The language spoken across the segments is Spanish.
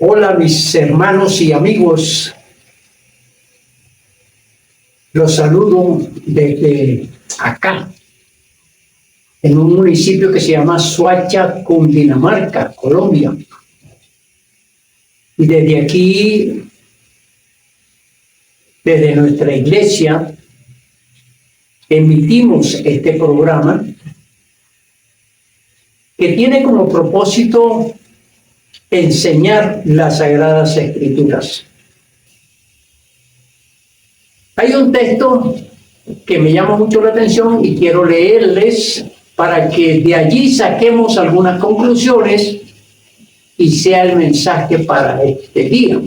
Hola mis hermanos y amigos, los saludo desde acá, en un municipio que se llama Soacha, Cundinamarca, Colombia. Y desde aquí, desde nuestra iglesia, emitimos este programa que tiene como propósito enseñar las Sagradas Escrituras. Hay un texto que me llama mucho la atención y quiero leerles para que de allí saquemos algunas conclusiones y sea el mensaje para este día.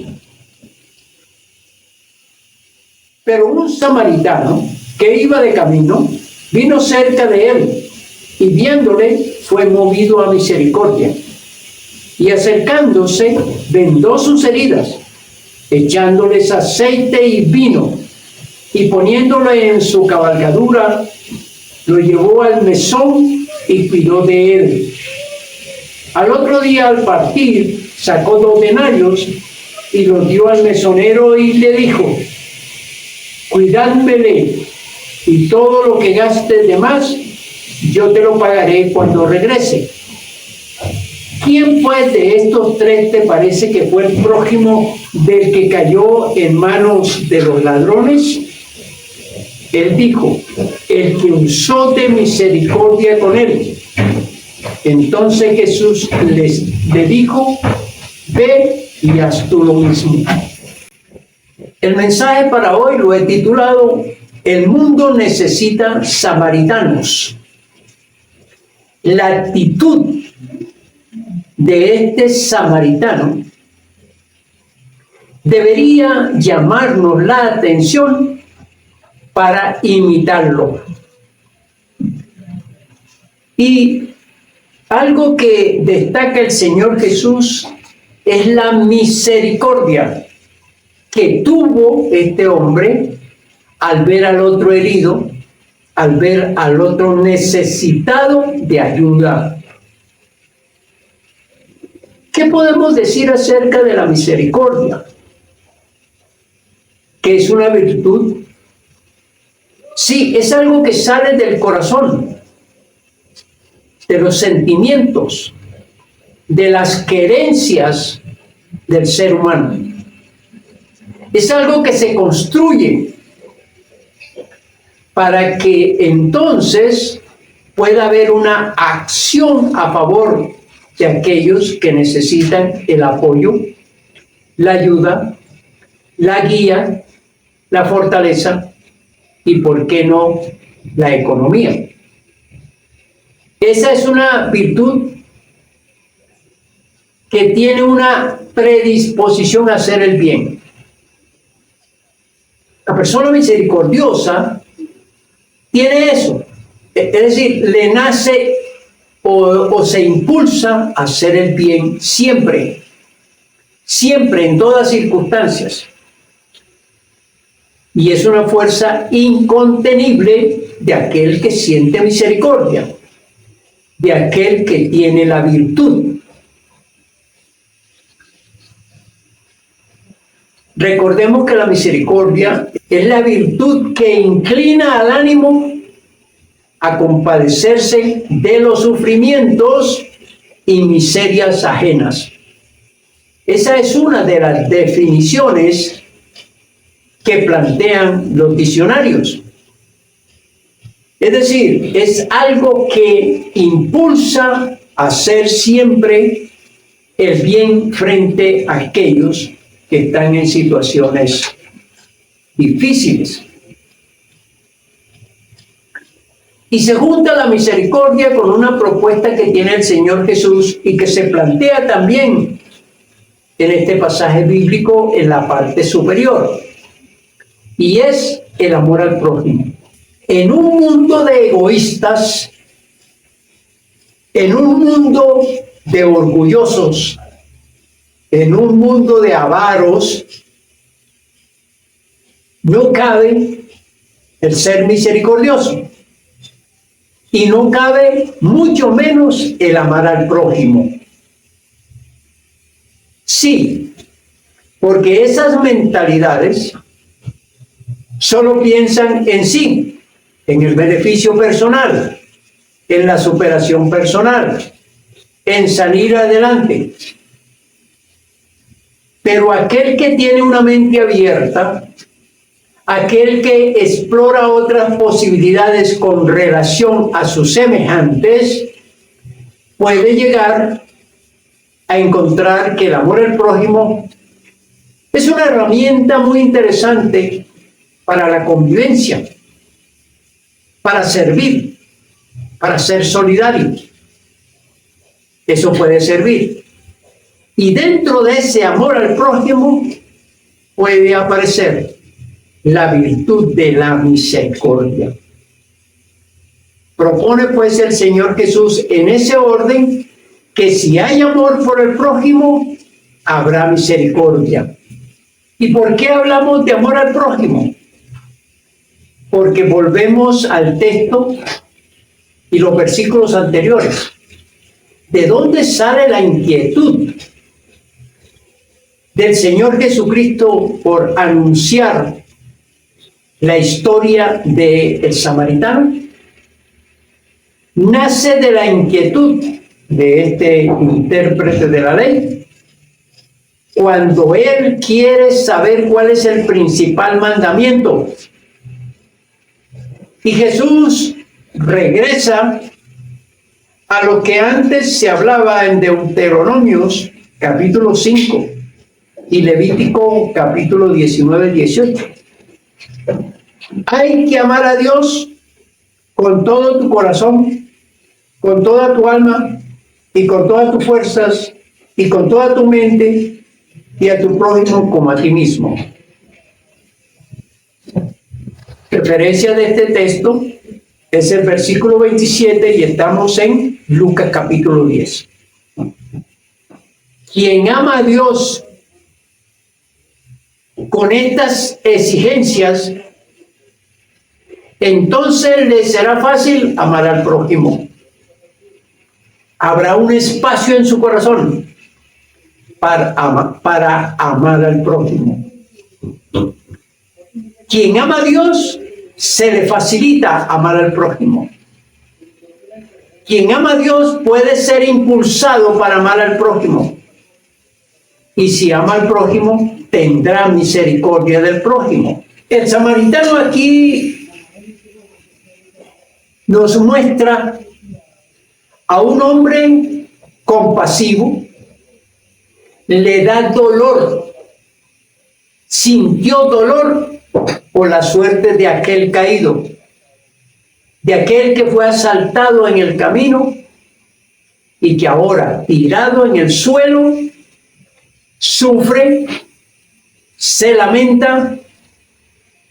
Pero un samaritano que iba de camino vino cerca de él y viéndole fue movido a misericordia. Y acercándose, vendó sus heridas, echándoles aceite y vino, y poniéndole en su cabalgadura, lo llevó al mesón y cuidó de él. Al otro día, al partir, sacó 2 denarios y los dio al mesonero y le dijo: cuidádmele, y todo lo que gastes de más, yo te lo pagaré cuando regrese. ¿Quién pues de estos 3 te parece que fue el prójimo del que cayó en manos de los ladrones? Él dijo: el que usó de misericordia con él. Entonces Jesús le dijo: ve y haz tú lo mismo. El mensaje para hoy lo he titulado: el mundo necesita samaritanos. La actitud de este samaritano debería llamarnos la atención para imitarlo. Y algo que destaca el Señor Jesús es la misericordia que tuvo este hombre al ver al otro herido, al ver al otro necesitado de ayuda. ¿Qué podemos decir acerca de la misericordia? ¿Que es una virtud? Sí, es algo que sale del corazón, de los sentimientos, de las querencias del ser humano. Es algo que se construye para que entonces pueda haber una acción a favor de aquellos que necesitan el apoyo, la ayuda, la guía, la fortaleza y, ¿por qué no?, la economía. Esa es una virtud que tiene una predisposición a hacer el bien. La persona misericordiosa tiene eso, es decir, le nace o se impulsa a hacer el bien siempre, siempre, en todas circunstancias. Y es una fuerza incontenible de aquel que siente misericordia, de aquel que tiene la virtud. Recordemos que la misericordia es la virtud que inclina al ánimo a compadecerse de los sufrimientos y miserias ajenas. Esa es una de las definiciones que plantean los diccionarios. Es decir, es algo que impulsa a hacer siempre el bien frente a aquellos que están en situaciones difíciles. Y se junta la misericordia con una propuesta que tiene el Señor Jesús y que se plantea también en este pasaje bíblico en la parte superior. Y es el amor al prójimo. En un mundo de egoístas, en un mundo de orgullosos, en un mundo de avaros, no cabe el ser misericordioso. Y no cabe mucho menos el amar al prójimo. Sí, porque esas mentalidades solo piensan en sí, en el beneficio personal, en la superación personal, en salir adelante. Pero aquel que tiene una mente abierta, aquel que explora otras posibilidades con relación a sus semejantes, puede llegar a encontrar que el amor al prójimo es una herramienta muy interesante para la convivencia, para servir, para ser solidarios. Eso puede servir. Y dentro de ese amor al prójimo puede aparecer la virtud de la misericordia. Propone pues el Señor Jesús en ese orden que si hay amor por el prójimo, habrá misericordia. ¿Y por qué hablamos de amor al prójimo? Porque volvemos al texto y los versículos anteriores. ¿De dónde sale la inquietud del Señor Jesucristo por anunciar la historia del samaritano? Nace de la inquietud de este intérprete de la ley, cuando él quiere saber cuál es el principal mandamiento. Y Jesús regresa a lo que antes se hablaba en Deuteronomios capítulo 5 y Levítico capítulo 19-18. Hay que amar a Dios con todo tu corazón, con toda tu alma y con todas tus fuerzas y con toda tu mente, y a tu prójimo como a ti mismo. Referencia de este texto es el versículo 27 y estamos en Lucas capítulo 10. Quien ama a Dios con estas exigencias, entonces le será fácil amar al prójimo. Habrá un espacio en su corazón para amar al prójimo. Quien ama a Dios, se le facilita amar al prójimo. Quien ama a Dios puede ser impulsado para amar al prójimo. Y si ama al prójimo, tendrá misericordia del prójimo. El samaritano aquí nos muestra a un hombre compasivo, le da dolor, sintió dolor por la suerte de aquel caído, de aquel que fue asaltado en el camino y que ahora, tirado en el suelo, sufre, se lamenta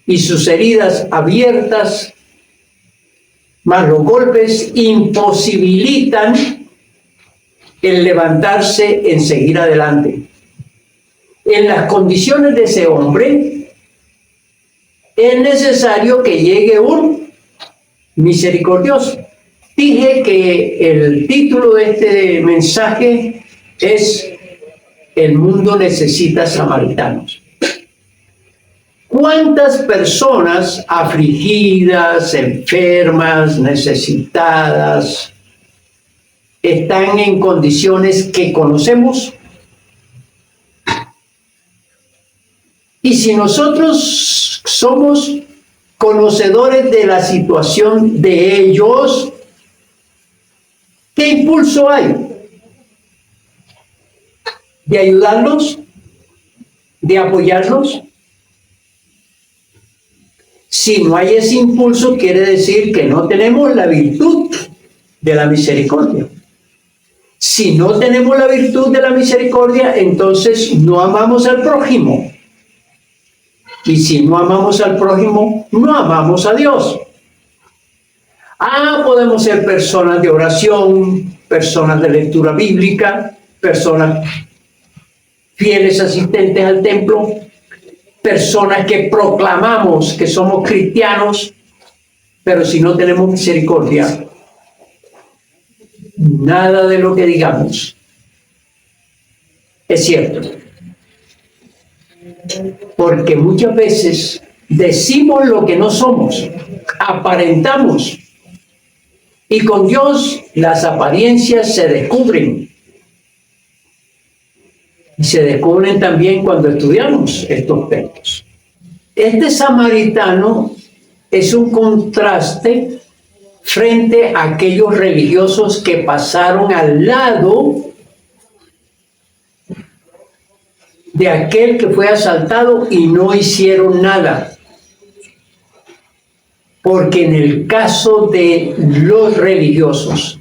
y sus heridas abiertas, más los golpes, imposibilitan el levantarse en seguir adelante. En las condiciones de ese hombre, es necesario que llegue un misericordioso. Dije que el título de este mensaje es El mundo necesita samaritanos. ¿Cuántas personas afligidas, enfermas, necesitadas, están en condiciones que conocemos? Y si nosotros somos conocedores de la situación de ellos, ¿qué impulso hay? ¿De ayudarlos? ¿De apoyarlos? Si no hay ese impulso, quiere decir que no tenemos la virtud de la misericordia. Si no tenemos la virtud de la misericordia, entonces no amamos al prójimo. Y si no amamos al prójimo, no amamos a Dios. Podemos ser personas de oración, personas de lectura bíblica, personas fieles asistentes al templo, personas que proclamamos que somos cristianos, pero si no tenemos misericordia, nada de lo que digamos es cierto. Porque muchas veces decimos lo que no somos, aparentamos. Y con Dios las apariencias se descubren. Y se descubren también cuando estudiamos estos textos. Este samaritano es un contraste frente a aquellos religiosos que pasaron al lado de aquel que fue asaltado y no hicieron nada. Porque en el caso de los religiosos,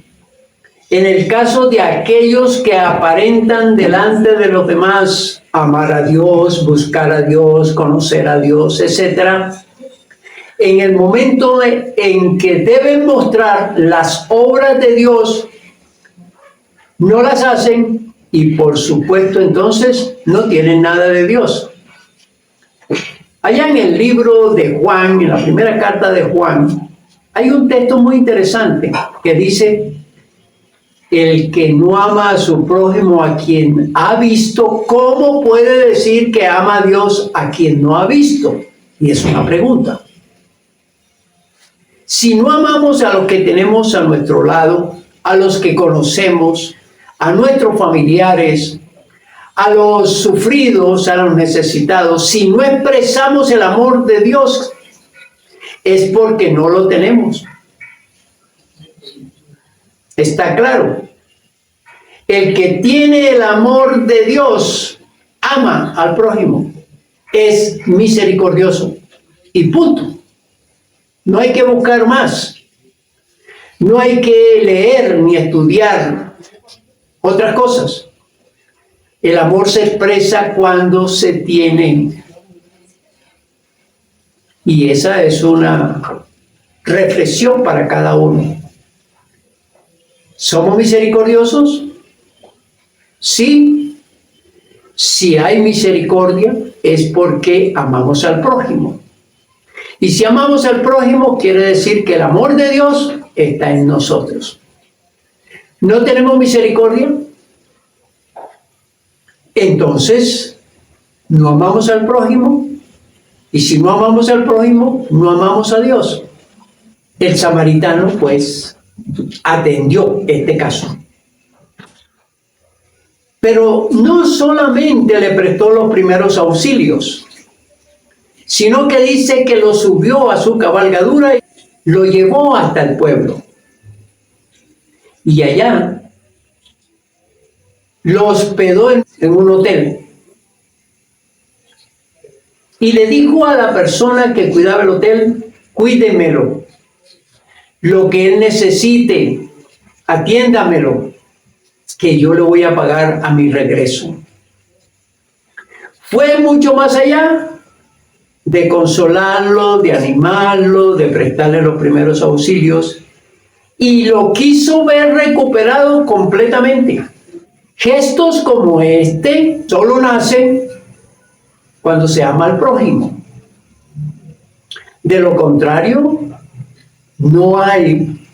en el caso de aquellos que aparentan delante de los demás amar a Dios, buscar a Dios, conocer a Dios, etc., en el momento en que deben mostrar las obras de Dios, no las hacen y por supuesto entonces no tienen nada de Dios. Allá en el libro de Juan, en la primera carta de Juan, hay un texto muy interesante que dice: el que no ama a su prójimo a quien ha visto, ¿cómo puede decir que ama a Dios a quien no ha visto? Y es una pregunta. Si no amamos a los que tenemos a nuestro lado, a los que conocemos, a nuestros familiares, a los sufridos, a los necesitados, si no expresamos el amor de Dios, es porque no lo tenemos. Está claro. El que tiene el amor de Dios ama al prójimo, es misericordioso y punto. No hay que buscar más. No hay que leer ni estudiar otras cosas. El amor se expresa cuando se tiene. Y esa es una reflexión para cada uno. ¿Somos misericordiosos? Sí. Si hay misericordia es porque amamos al prójimo. Y si amamos al prójimo quiere decir que el amor de Dios está en nosotros. ¿No tenemos misericordia? Entonces, no amamos al prójimo, y si no amamos al prójimo, no amamos a Dios. El samaritano, pues, atendió este caso. Pero no solamente le prestó los primeros auxilios, sino que dice que lo subió a su cabalgadura y lo llevó hasta el pueblo. Y allá lo hospedó en un hotel. Y le dijo a la persona que cuidaba el hotel: cuídemelo. Lo que él necesite, atiéndamelo, que yo le voy a pagar a mi regreso. Fue mucho más allá de consolarlo, de animarlo, de prestarle los primeros auxilios, y lo quiso ver recuperado completamente. Gestos como este solo nacen cuando se ama al prójimo. De lo contrario, no hay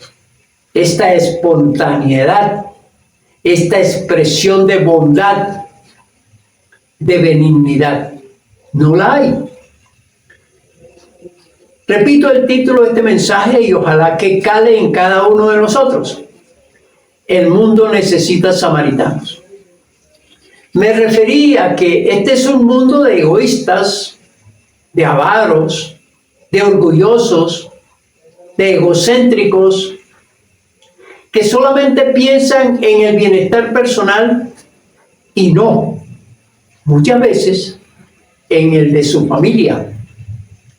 esta espontaneidad, esta expresión de bondad, de benignidad. No la hay. Repito el título de este mensaje y ojalá que cale en cada uno de nosotros. El mundo necesita samaritanos. Me referí a que este es un mundo de egoístas, de avaros, de orgullosos, de egocéntricos, que solamente piensan en el bienestar personal y no, muchas veces, en el de su familia,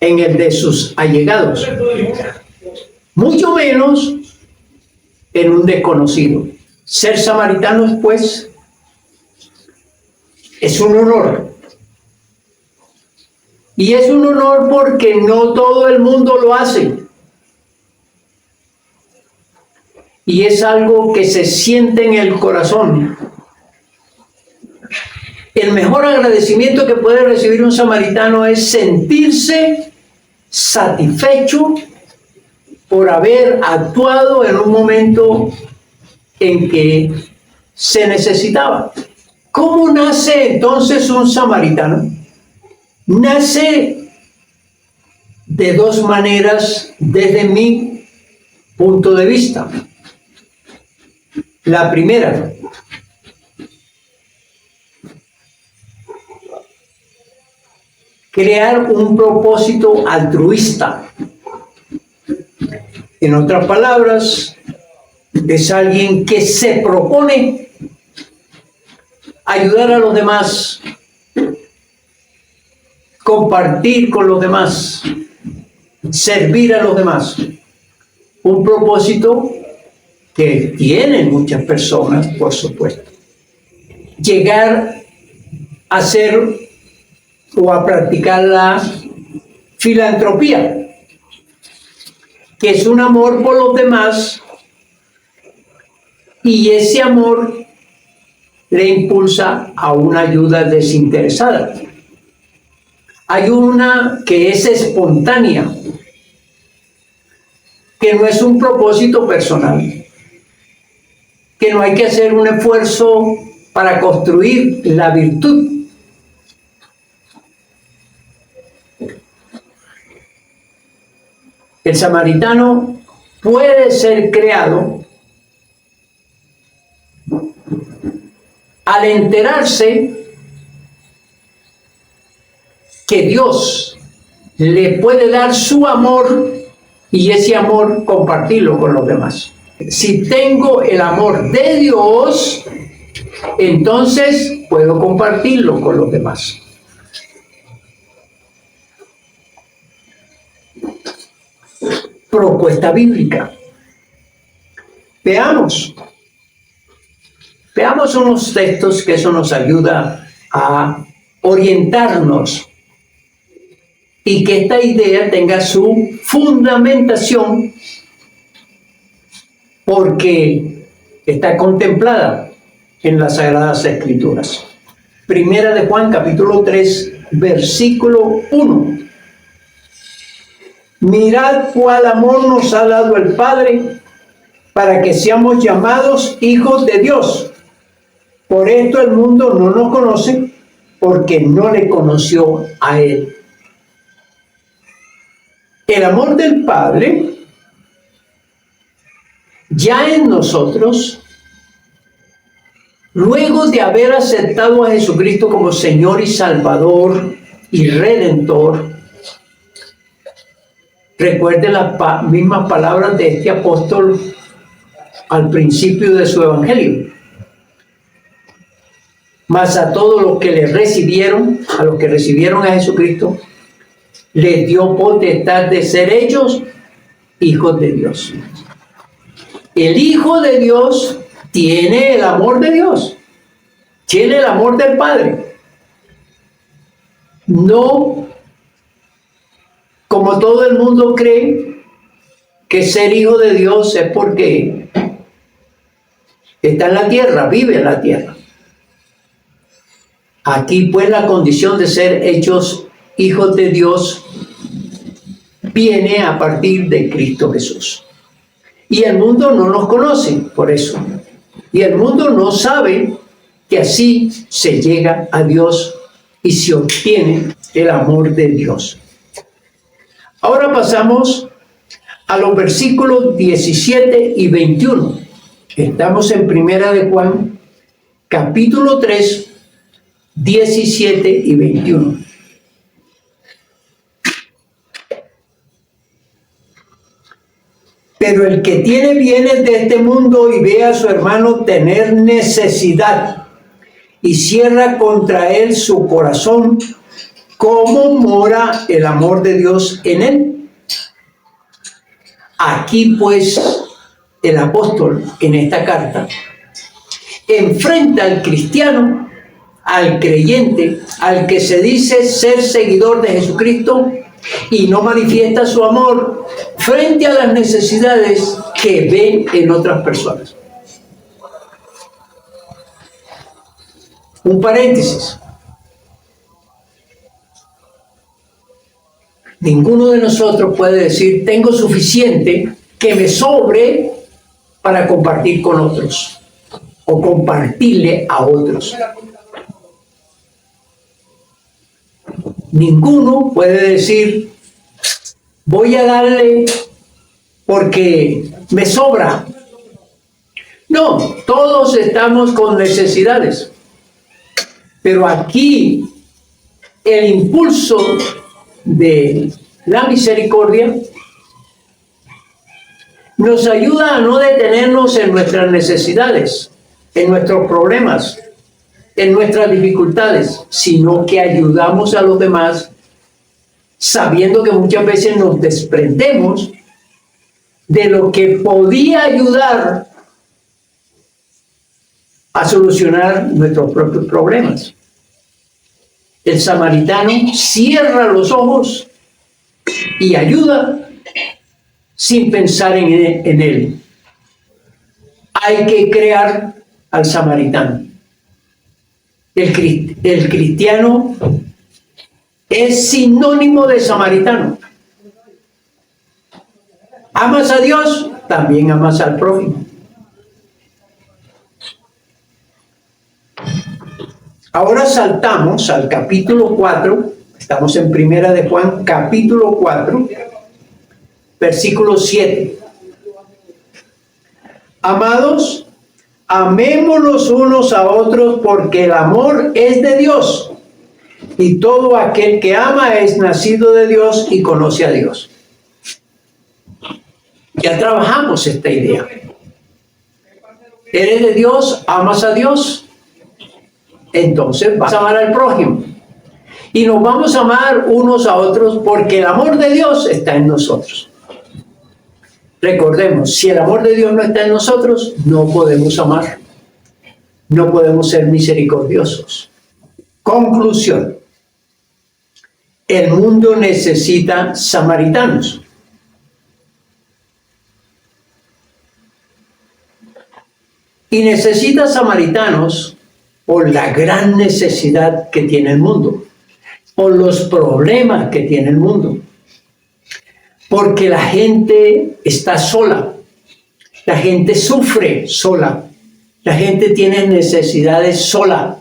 en el de sus allegados, mucho menos en un desconocido. Ser samaritano, pues, es un honor. Y es un honor porque no todo el mundo lo hace. Y es algo que se siente en el corazón. El mejor agradecimiento que puede recibir un samaritano es sentirse satisfecho por haber actuado en un momento en que se necesitaba. ¿Cómo nace entonces un samaritano? nace de dos maneras desde mi punto de vista. La primera, crear un propósito altruista. En otras palabras, es alguien que se propone ayudar a los demás, compartir con los demás, servir a los demás. Un propósito que tienen muchas personas, por supuesto. Llegar a ser o a practicar la filantropía, que es un amor por los demás, y ese amor le impulsa a una ayuda desinteresada. Hay una que es espontánea, que no es un propósito personal, que no hay que hacer un esfuerzo para construir la virtud. El samaritano puede ser creado al enterarse que Dios le puede dar su amor y ese amor compartirlo con los demás. Si tengo el amor de Dios, entonces puedo compartirlo con los demás. Propuesta bíblica. Veamos unos textos que eso nos ayuda a orientarnos y que esta idea tenga su fundamentación porque está contemplada en las Sagradas Escrituras. Primera de Juan, capítulo 3, versículo 1. Mirad cuál amor nos ha dado el Padre para que seamos llamados hijos de Dios. Por esto el mundo no nos conoce, porque no le conoció a Él. El amor del Padre ya en nosotros, luego de haber aceptado a Jesucristo como Señor y Salvador y Redentor. Recuerde las mismas palabras de este apóstol al principio de su evangelio. Mas a todos los que le recibieron, a los que recibieron a Jesucristo, les dio potestad de ser ellos hijos de Dios. El Hijo de Dios tiene el amor de Dios, tiene el amor del Padre. No como todo el mundo cree que ser hijo de Dios es porque está en la tierra, vive en la tierra. Aquí pues la condición de ser hechos hijos de Dios viene a partir de Cristo Jesús. Y el mundo no nos conoce por eso. Y el mundo no sabe que así se llega a Dios y se obtiene el amor de Dios. Ahora pasamos a los versículos 17 y 21. Estamos en Primera de Juan, capítulo 3, 17 y 21. Pero el que tiene bienes de este mundo y ve a su hermano tener necesidad y cierra contra él su corazón, ¿cómo mora el amor de Dios en él? Aquí pues el apóstol en esta carta enfrenta al cristiano, al creyente, al que se dice ser seguidor de Jesucristo y no manifiesta su amor frente a las necesidades que ven en otras personas. Un paréntesis. Ninguno de nosotros puede decir, tengo suficiente que me sobre para compartir con otros o compartirle a otros. Ninguno puede decir, voy a darle porque me sobra. No, todos estamos con necesidades. Pero aquí el impulso de la misericordia nos ayuda a no detenernos en nuestras necesidades, en nuestros problemas, en nuestras dificultades, sino que ayudamos a los demás sabiendo que muchas veces nos desprendemos de lo que podía ayudar a solucionar nuestros propios problemas. El samaritano cierra los ojos y ayuda sin pensar en él. Hay que crear al samaritano. El cristiano es sinónimo de samaritano. Amas a Dios, también amas al prójimo. Ahora saltamos al capítulo 4, estamos en Primera de Juan, capítulo 4, versículo 7. Amados, amémonos unos a otros porque el amor es de Dios, y todo aquel que ama es nacido de Dios y conoce a Dios. Ya trabajamos esta idea. ¿Eres de Dios? ¿Amas a Dios? Entonces vas a amar al prójimo. Y nos vamos a amar unos a otros porque el amor de Dios está en nosotros. Recordemos, si el amor de Dios no está en nosotros, no podemos amar. No podemos ser misericordiosos. Conclusión. El mundo necesita samaritanos. Y necesita samaritanos por la gran necesidad que tiene el mundo, por los problemas que tiene el mundo, porque la gente está sola, la gente sufre sola, la gente tiene necesidades sola,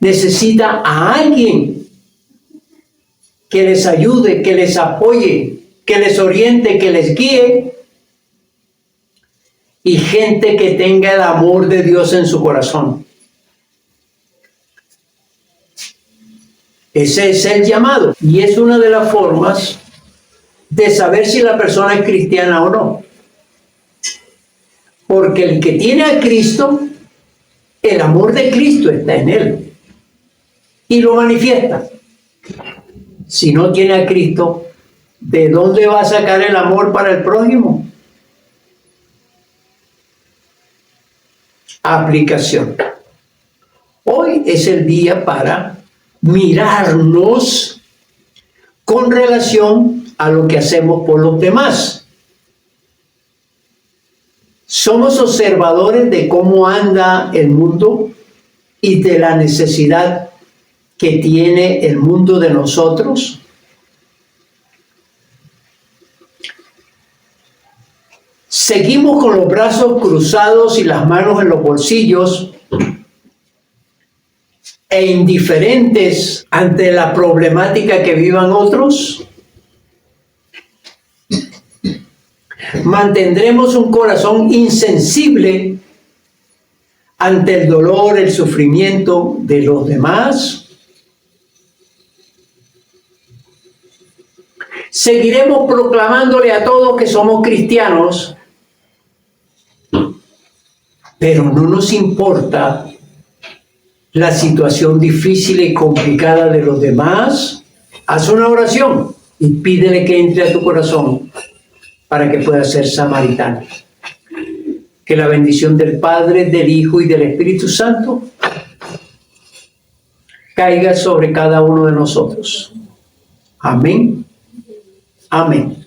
necesita a alguien que les ayude, que les apoye, que les oriente, que les guíe, y gente que tenga el amor de Dios en su corazón. Ese es el llamado y es una de las formas de saber si la persona es cristiana o no. Porque el que tiene a Cristo, el amor de Cristo está en él y lo manifiesta. Si no tiene a Cristo, ¿de dónde va a sacar el amor para el prójimo? Aplicación. Hoy es el día para mirarnos con relación a lo que hacemos por los demás. Somos observadores de cómo anda el mundo y de la necesidad que tiene el mundo de nosotros. Seguimos con los brazos cruzados y las manos en los bolsillos e indiferentes ante la problemática que vivan otros. Mantendremos un corazón insensible ante el dolor, el sufrimiento de los demás. Seguiremos proclamándole a todos que somos cristianos, pero no nos importa la situación difícil y complicada de los demás. Haz una oración y pídele que entre a tu corazón para que pueda ser samaritano. Que la bendición del Padre, del Hijo y del Espíritu Santo caiga sobre cada uno de nosotros. Amén. Amén.